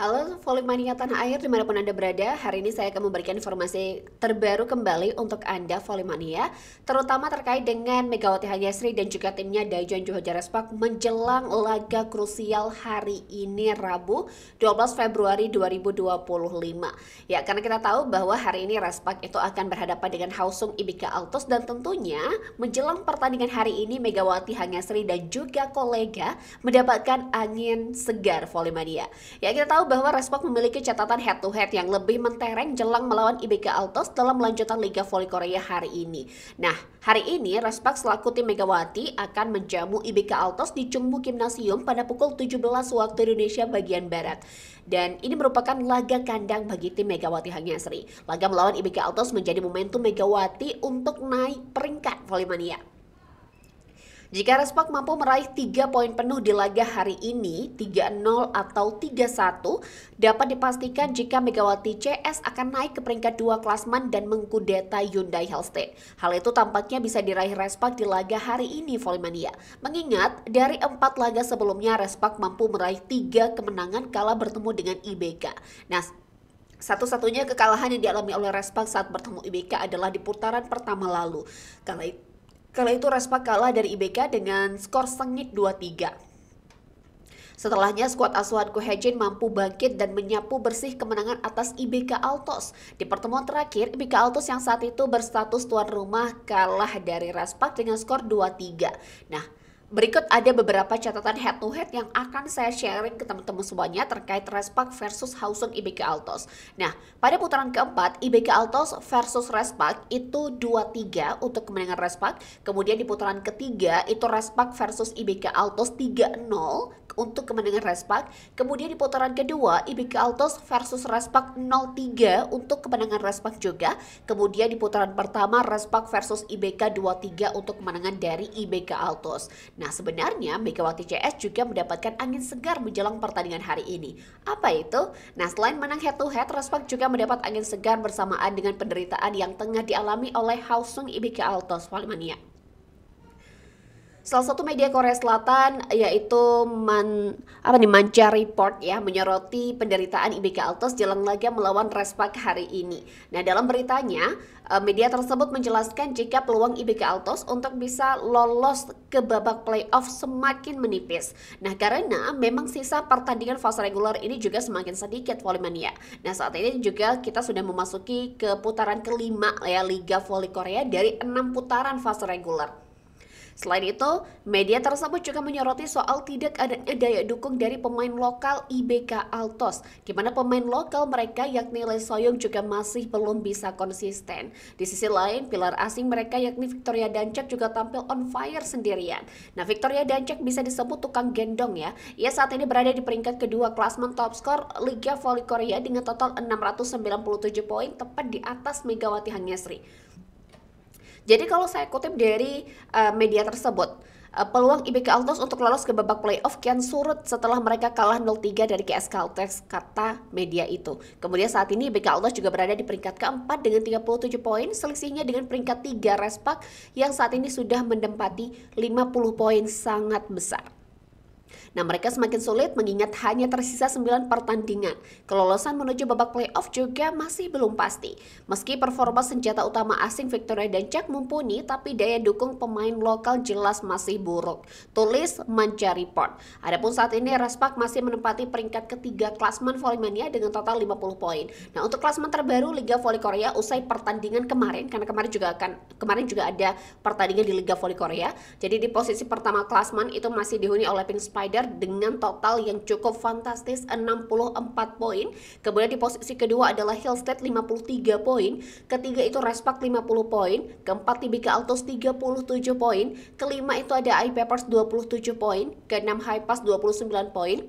Halo Volley tanah air dimanapun Anda berada. Hari ini saya akan memberikan informasi terbaru kembali untuk Anda Volley, terutama terkait dengan Megawati Hanyasri dan juga timnya Daejeon Johor Respak menjelang laga krusial hari ini Rabu 12 Februari 2025. Ya, karena kita tahu bahwa hari ini Respak itu akan berhadapan dengan Hwasong IBK Altos, dan tentunya menjelang pertandingan hari ini Megawati Hanyasri dan juga kolega mendapatkan angin segar Volley. Ya, kita tahu bahwa Respak memiliki catatan head to head yang lebih mentereng jelang melawan IBK Altos dalam lanjutan Liga Voli Korea hari ini. Nah, hari ini Respak selaku tim Megawati akan menjamu IBK Altos di Chungmu Gymnasium pada pukul 17 waktu Indonesia bagian Barat. Dan ini merupakan laga kandang bagi tim Megawati Hanyasri. Laga melawan IBK Altos menjadi momentum Megawati untuk naik peringkat Volley. Jika Respak mampu meraih 3 poin penuh di laga hari ini, 3-0 atau 3-1, dapat dipastikan jika Megawati CS akan naik ke peringkat 2 klasmen dan mengkudeta Hyundai Hellstate. Hal itu tampaknya bisa diraih Respak di laga hari ini, Volley. Mengingat dari 4 laga sebelumnya Respak mampu meraih 3 kemenangan kala bertemu dengan IBK. Nah, satu-satunya kekalahan yang dialami oleh Respak saat bertemu IBK adalah di putaran pertama lalu. Kala itu Respak kalah dari IBK dengan skor sengit 2-3. Setelahnya skuad asuhan Ko Hejin mampu bangkit dan menyapu bersih kemenangan atas IBK Altos. Di pertemuan terakhir, IBK Altos yang saat itu berstatus tuan rumah kalah dari Respak dengan skor 2-3. Nah, berikut ada beberapa catatan head to head yang akan saya sharing ke teman-teman semuanya terkait Respak versus Hwasong IBK Altos. Nah, pada putaran keempat IBK Altos versus Respak itu 2-3 untuk kemenangan Respak. Kemudian di putaran ketiga itu Respak versus IBK Altos 3-0 untuk kemenangan Respak. Kemudian di putaran kedua IBK Altos versus Respak 0-3 untuk kemenangan Respak juga. Kemudian di putaran pertama Respak versus IBK 2-3 untuk kemenangan dari IBK Altos. Nah, sebenarnya Megawati CS juga mendapatkan angin segar menjelang pertandingan hari ini. Apa itu? Nah, selain menang head to head, Respak juga mendapat angin segar bersamaan dengan penderitaan yang tengah dialami oleh Hwasong IBK Altos Volley. Salah satu media Korea Selatan yaitu Mancha Report ya menyoroti penderitaan IBK Altos jelang laga melawan Respak hari ini. Nah, dalam beritanya media tersebut menjelaskan jika peluang IBK Altos untuk bisa lolos ke babak playoff semakin menipis. Nah, karena memang sisa pertandingan fase reguler ini juga semakin sedikit Volley. Nah, saat ini juga kita sudah memasuki ke putaran kelima ya Liga Voli Korea dari 6 putaran fase reguler. Selain itu, media tersebut juga menyoroti soal tidak adanya daya dukung dari pemain lokal IBK Altos, di mana pemain lokal mereka yakni Lee Soyoung juga masih belum bisa konsisten. Di sisi lain, pilar asing mereka yakni Victoria Dancak juga tampil on fire sendirian. Nah, Victoria Dancak bisa disebut tukang gendong ya. Ia saat ini berada di peringkat kedua klasmen top skor Liga Voli Korea dengan total 697 poin, tepat di atas Megawati Hanyasri. Jadi kalau saya kutip dari media tersebut, peluang IBK Altos untuk lolos ke babak playoff kian surut setelah mereka kalah 0-3 dari KS Caltex, kata media itu. Kemudian saat ini IBK Altos juga berada di peringkat keempat dengan 37 poin, selisihnya dengan peringkat 3 Respak yang saat ini sudah menempati 50 poin, sangat besar. Nah, mereka semakin sulit mengingat hanya tersisa 9 pertandingan. Kelolosan menuju babak playoff juga masih belum pasti. Meski performa senjata utama asing Victoria Dancak mumpuni, tapi daya dukung pemain lokal jelas masih buruk. Tulis Mancha Report. Adapun saat ini Respak masih menempati peringkat ketiga klasmen Volley dengan total 50 poin. Nah, untuk klasmen terbaru Liga Voli Korea usai pertandingan kemarin, karena kemarin juga ada pertandingan di Liga Voli Korea. Jadi di posisi pertama klasmen itu masih dihuni oleh Pink Spider dengan total yang cukup fantastis 64 poin. Kemudian di posisi kedua adalah Hellstate 53 poin, ketiga itu Respak 50 poin, keempat IBK Altos 37 poin, kelima itu ada iPapers 27 poin, keenam Hypas 29 poin.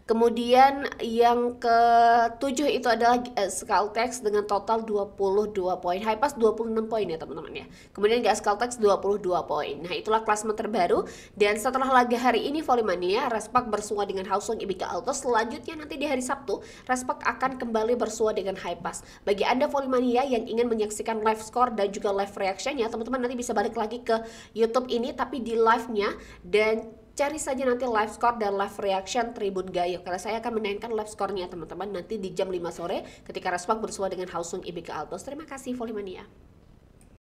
Kemudian yang ketujuh itu adalah Caltex dengan total 22 poin. Hypas 26 poin ya teman-teman ya. Kemudian Caltex 22 poin. Nah, itulah klasmen terbaru. Dan setelah laga hari ini Volley, Respak bersua dengan Hwasong IBK Altos. Selanjutnya nanti di hari Sabtu Respak akan kembali bersua dengan Hypas. Bagi Anda Volley yang ingin menyaksikan live score dan juga live reaction ya, teman-teman nanti bisa balik lagi ke YouTube ini tapi di live-nya, dan Cari saja nanti live score dan live reaction Tribun Gayo, karena saya akan menayangkan live score-nya teman-teman nanti di jam 5 sore ketika Respak bersua dengan Hausung IBK Altos. Terima kasih Volley Mania.